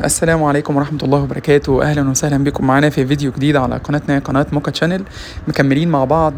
السلام عليكم ورحمة الله وبركاته. أهلا وسهلا بكم معنا في فيديو جديد على قناتنا قناة موكا تشانل. مكملين مع بعض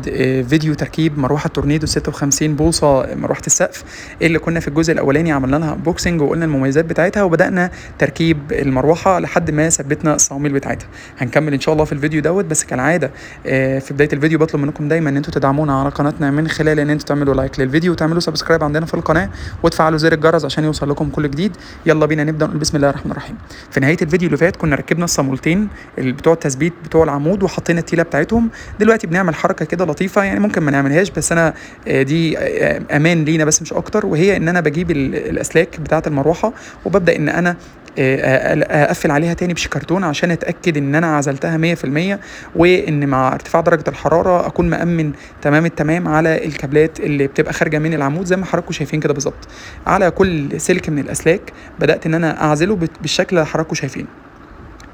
فيديو تركيب مروحة تورنيدو 56 بوصة مروحة السقف اللي كنا في الجزء الأولاني عملنا لها بوكسنج وقلنا المميزات بتاعتها وبدأنا تركيب المروحة لحد ما ثبتنا الصواميل بتاعتها. هنكمل إن شاء الله في الفيديو دوت، بس كالعادة في بداية الفيديو بطلب منكم دايما إن انتوا تدعمونا على قناتنا من خلال إن انتوا تعملوا لايك للفيديو وتعملوا سبسكرايب عندنا في القناة وتفعلوا زر الجرس عشان يوصل لكم كل جديد. يلا بينا نبدأ. بسم الله الرحمن الرحيم. في نهايه الفيديو اللي فات كنا ركبنا الصامولتين بتوع التثبيت بتوع العمود وحطينا التيله بتاعتهم. دلوقتي بنعمل حركه كده لطيفه، يعني ممكن ما نعملهاش بس انا دي امان لينا بس مش اكتر، وهي ان انا بجيب الاسلاك بتاعه المروحه وببدا ان انا اقفل عليها تاني بشكرتون عشان اتاكد ان انا عزلتها 100%، وان مع ارتفاع درجه الحراره اكون مامن تمام التمام على الكابلات اللي بتبقى خارجه من العمود زي ما حضراتكم شايفين كده بالظبط. على كل سلك من الاسلاك بدات ان انا اعزله بالشكل اللي حضراتكم شايفينه.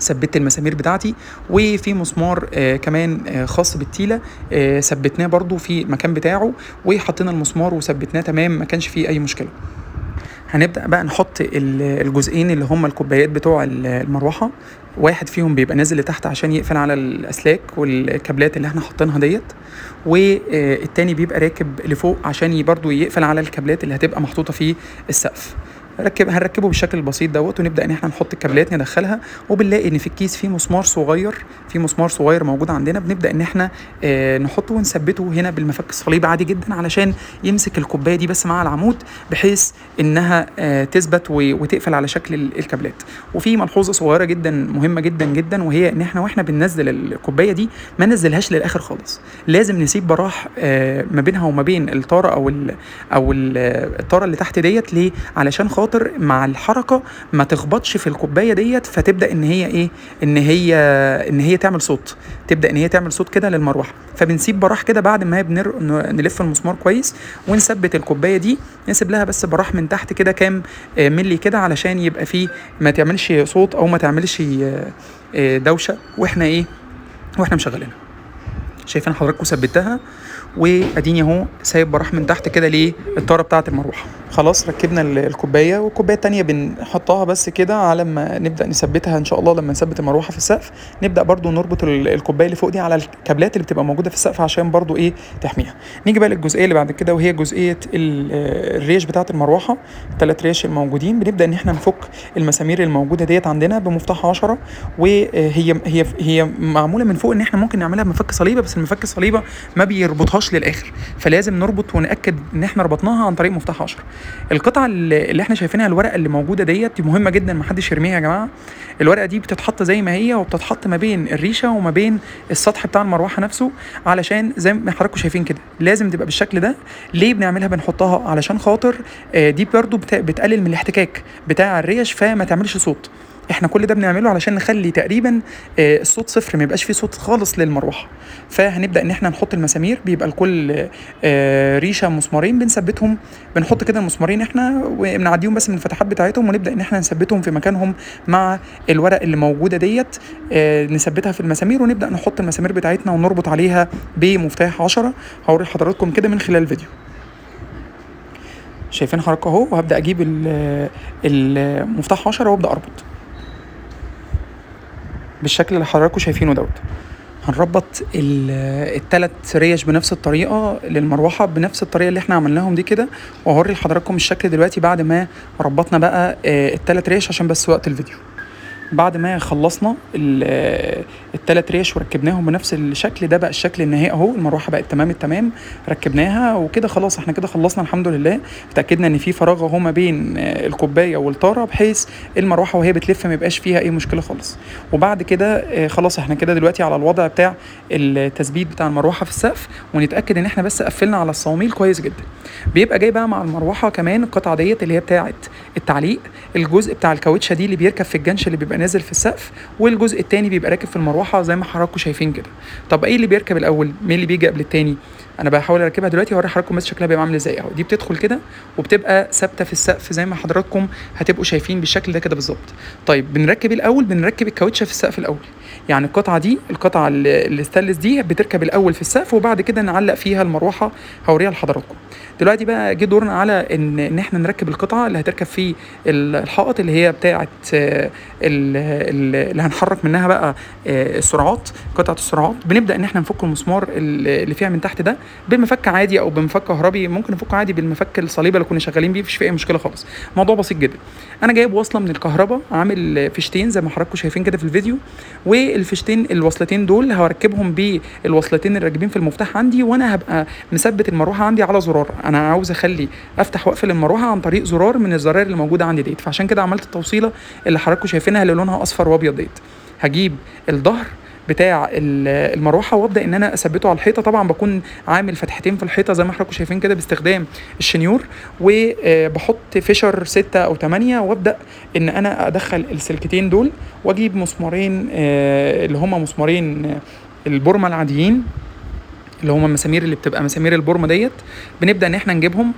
ثبت المسامير بتاعتي، وفي مسمار كمان خاص بالتيله ثبتناه برضو في المكان بتاعه وحطينا المسمار وثبتناه تمام، ما كانش فيه اي مشكله. هنبدأ بقى نحط الجزئين اللي هم الكوبايات بتوع المروحة. واحد فيهم بيبقى نازل لتحت عشان يقفل على الأسلاك والكابلات اللي احنا حاطينها ديت، والتاني بيبقى راكب لفوق عشان برضو يقفل على الكابلات اللي هتبقى محطوطة في السقف. هنركبه بالشكل البسيط دوت ونبدا ان احنا نحط الكابلات ندخلها، وبنلاقي ان في الكيس في مسمار صغير موجود عندنا، بنبدا ان احنا نحطه ونثبته هنا بالمفك الصليبي عادي جدا علشان يمسك الكوبايه دي بس مع العمود بحيث انها تثبت وتقفل على شكل الكابلات. وفي ملحوظه صغيره جدا مهمه جدا جدا، وهي ان احنا واحنا بننزل الكوبايه دي ما ننزلهاش للاخر خالص، لازم نسيب براح ما بينها وما بين الطاره او الطاره اللي تحت ديت. ليه؟ علشان خاطر مع الحركه ما تخبطش في الكوبايه ديت فتبدا ان هي ان هي تعمل صوت، تبدا ان هي تعمل صوت كده للمروحه. فبنسيب براح كده بعد ما نلف المسمار كويس ونثبت الكوبايه دي، نسيب لها بس براح من تحت كده كام ملي كده علشان يبقى فيه ما تعملش صوت او ما تعملش دوشه واحنا مشغلينها. شايفين حضراتكم ثبتها واديني اهو سايب براح من تحت كده للطاره بتاعه المروحه. خلاص ركبنا الكوبايه، والكوبايه التانية بنحطها بس كده على ما نبدا نثبتها ان شاء الله. لما نثبت المروحه في السقف نبدا برضو نربط الكوبايه اللي فوق دي على الكابلات اللي بتبقى موجوده في السقف عشان برضو تحميها. نيجي بقى للجزئيه اللي بعد كده، وهي جزئيه الريش بتاعه المروحه. 3 ريش الموجودين بنبدا ان احنا نفك المسامير الموجوده ديت عندنا بمفتاح 10، وهي معموله من فوق ان احنا ممكن نعملها بمفك صليبه، بس المفك الصليبه ما بيربطهاش للاخر، فلازم نربط ونأكد ان احنا ربطناها عن طريق مفتاح 10. القطعه اللي احنا شايفينها، الورقه اللي موجوده دي مهمه جدا، ما حدش يرميها يا جماعه. الورقه دي بتتحط زي ما هي، وبتتحط ما بين الريشه وما بين السطح بتاع المروحه نفسه، علشان زي ما حضراتكم شايفين كده لازم تبقى بالشكل ده. ليه بنعملها بنحطها؟ علشان خاطر دي برضو بتقلل من الاحتكاك بتاع الريش فما تعملش صوت. احنا كل ده بنعمله علشان نخلي تقريبا الصوت صفر، ما يبقاش فيه صوت خالص للمروحه. فهنبدا ان احنا نحط المسامير، بيبقى لكل ريشه مسمارين بنثبتهم، بنحط كده المسمارين احنا وبنعديهم بس من الفتحات بتاعتهم، ونبدا ان احنا نثبتهم في مكانهم مع الورق اللي موجوده ديت. نثبتها في المسامير ونبدا نحط المسامير بتاعتنا ونربط عليها بمفتاح 10. هوري حضراتكم كده من خلال الفيديو. شايفين حضراتكم اهو، وهبدا اجيب المفتاح 10 وابدا اربط بالشكل اللي حضراتكم شايفينه دوت. هنربط الثلاث ريش بنفس الطريقه للمروحه، بنفس الطريقه اللي احنا عملناهم دي كده، وهوري لحضراتكم الشكل دلوقتي بعد ما ربطنا بقى الثلاث ريش عشان بس وقت الفيديو. بعد ما خلصنا الثلاث ريش وركبناهم بنفس الشكل ده، بقى الشكل النهائي اهو. المروحه بقت تمام التمام، ركبناها وكده خلاص. احنا كده خلصنا الحمد لله. اتاكدنا ان في فراغ اهو ما بين الكوبايه والطاره بحيث المروحه وهي بتلف ما يبقاش فيها اي مشكله خالص. وبعد كده خلاص احنا كده دلوقتي على الوضع بتاع التثبيت بتاع المروحه في السقف، ونتاكد ان احنا بس قفلنا على الصواميل كويس جدا. بيبقى جاي بقى مع المروحه كمان القطعه ديت اللي هي بتاعه التعليق، الجزء بتاع الكاوتشه دي اللي بيركب في الجنش اللي بيبقى نازل في السقف، والجزء الثاني بيبقى راكب في المروحه زي ما حضراتكم شايفين كده. طب ايه اللي بيركب الاول؟ مين اللي بيجي قبل الثاني؟ انا بحاول اركبها دلوقتي واوري حضراتكم بس شكلها بيبقى عامل ازاي اهو. دي بتدخل كده وبتبقى ثابته في السقف زي ما حضراتكم هتبقوا شايفين بالشكل ده كده بالظبط. طيب بنركب الاول، بنركب الكاوتشه في السقف الاول. يعني القطعه دي، القطعه الستانلس دي بتركب الاول في السقف وبعد كده نعلق فيها المروحه، هوريها لحضراتكم. دلوقتي بقى جه دورنا على ان احنا نركب القطعه اللي هتركب في الحائط اللي هي بتاعه اللي هنحرك منها بقى السرعات، قطعه السرعات. بنبدا ان احنا نفك المسمار اللي فيها من تحت ده بمفك عادي او بمفك كهربي، ممكن نفكه عادي بالمفك الصليبه اللي كنا شغالين بيه، مفيش فيه اي مشكله خالص، موضوع بسيط جدا. انا جايب وصله من الكهرباء، عامل فيشتين زي ما حضراتكم شايفين كده في الفيديو، والفيشتين الوصلتين دول هركبهم بالوصلتين الراكبين في المفتاح عندي، وانا هبقى مثبت المروحه عندي على زرار. انا عاوز اخلي افتح واقفل المروحه عن طريق زرار من الزراير اللي موجوده عندي ديت، فعشان كده عملت التوصيله اللي حضراتكم شايفينها اللي لونها اصفر وابيض ديت. هجيب الظهر بتاع المروحه وابدا ان انا اثبته على الحيطه. طبعا بكون عامل فتحتين في الحيطه زي ما حضراتكم شايفين كده باستخدام الشنيور، وبحط فيشر 6 أو 8 وابدا ان انا ادخل السلكتين دول، واجيب مسمارين اللي هم مسمارين البورمه العاديين، اللي هم المسامير اللي بتبقى مسامير البورمه ديت. بنبدا ان احنا نجيبهم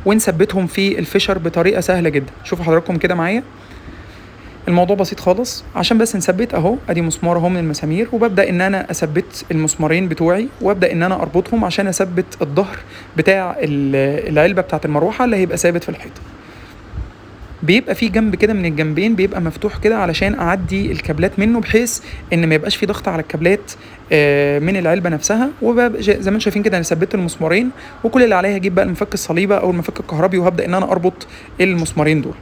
ونثبتهم في الفيشر بطريقه سهله جدا. شوفوا حضراتكم كده معايا، الموضوع بسيط خالص. عشان بس نثبت اهو، ادي مسمار اهو من المسامير، وببدا ان انا اثبت المسمارين بتوعي وابدا ان انا اربطهم عشان اثبت الظهر بتاع العلبه بتاعه المروحه اللي هيبقى ثابت في الحيطه. بيبقى في جنب كده من الجنبين بيبقى مفتوح كده علشان اعدي الكابلات منه، بحيث ان ما يبقاش في ضغط على الكابلات من العلبه نفسها. زي ما انتم شايفين كده انا ثبت المسمارين، وكل اللي عليا هجيب بقى المفك الصليبه او المفك الكهربي وهبدا ان انا اربط المسمارين دول.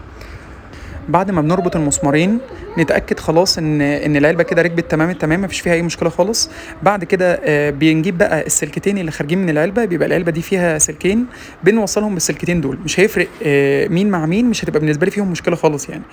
بعد ما بنربط المسمارين نتاكد خلاص ان العلبه كده ركبت تمام التمام، مفيش فيها اي مشكله خالص. بعد كده بنجيب بقى السلكتين اللي خارجين من العلبه، بيبقى العلبه دي فيها سلكين، بنوصلهم بالسلكتين دول. مش هيفرق مين مع مين، مش هتبقى بالنسبه لي فيهم مشكله خالص يعني.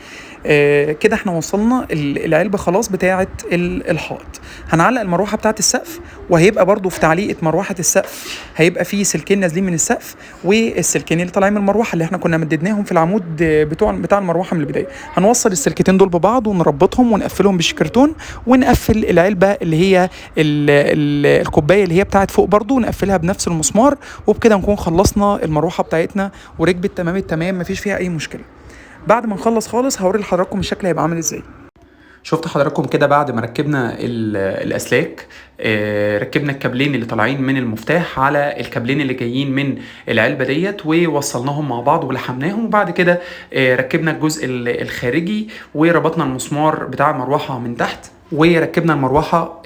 كده احنا وصلنا العلبه خلاص بتاعه الحائط. هنعلق المروحه بتاعه السقف، وهيبقى برضو في تعليقه مروحه السقف هيبقى في سلكين نازلين من السقف، والسلكين اللي طالعين من المروحه اللي احنا كنا مددناهم في العمود بتاع المروحه من البدايه. هنوصل السلكتين دول ببعض ونربطهم ونقفلهم بالشكرتون، ونقفل العلبه اللي هي الكوبايه اللي هي بتاعت فوق برضو نقفلها بنفس المسمار، وبكده نكون خلصنا المروحه بتاعتنا وركبت تمام التمام، مفيش فيها اي مشكله. بعد ما نخلص خالص هوري لحضراتكم الشكل هيبقى عامل ازاي. شفت حضراتكم كده بعد ما ركبنا الاسلاك، ركبنا الكابلين اللي طالعين من المفتاح على الكابلين اللي جايين من العلبه ديت، ووصلناهم مع بعض ولحمناهم. وبعد كده ركبنا الجزء الخارجي وربطنا المسمار بتاع المروحه من تحت، وركبنا مروحه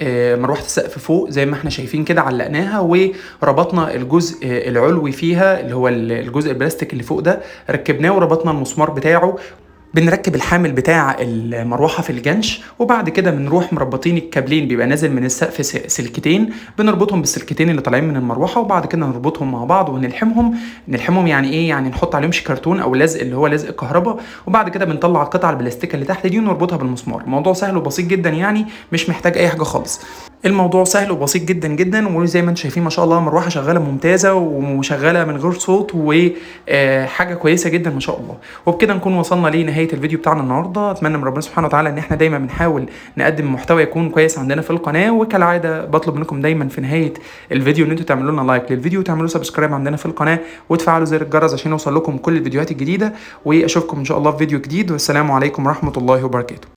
السقف فوق زي ما احنا شايفين كده، علقناها وربطنا الجزء العلوي فيها اللي هو الجزء البلاستيك اللي فوق ده، ركبناه وربطنا المسمار بتاعه. بنركب الحامل بتاع المروحه في الجنش، وبعد كده بنروح مربطين الكابلين، بيبقى نازل من السقف سلكتين، بنربطهم بالسلكتين اللي طالعين من المروحه، وبعد كده نربطهم مع بعض ونلحمهم. يعني ايه؟ يعني نحط عليهم شكرتون او لزق اللي هو لزق الكهرباء، وبعد كده بنطلع القطعه البلاستيكيه اللي تحت دي ونربطها بالمسمار. الموضوع سهل وبسيط جدا، يعني مش محتاج اي حاجه خالص. الموضوع سهل وبسيط جدا جدا، وزي ما انتم شايفين ما شاء الله مروحه شغاله ممتازه وشغاله من غير صوت، وحاجه كويسه جدا ما شاء الله. وبكده نكون وصلنا لنهايه الفيديو بتاعنا النهارده. اتمنى من ربنا سبحانه وتعالى ان احنا دايما بنحاول نقدم محتوى يكون كويس عندنا في القناه، وكالعاده بطلب منكم دايما في نهايه الفيديو ان انتوا تعملوا لنا لايك للفيديو وتعملوا سبسكرايب عندنا في القناه وتفعلوا زر الجرس عشان يوصل لكم كل الفيديوهات الجديده. واشوفكم ان شاء الله في فيديو جديد، والسلام عليكم ورحمه الله وبركاته.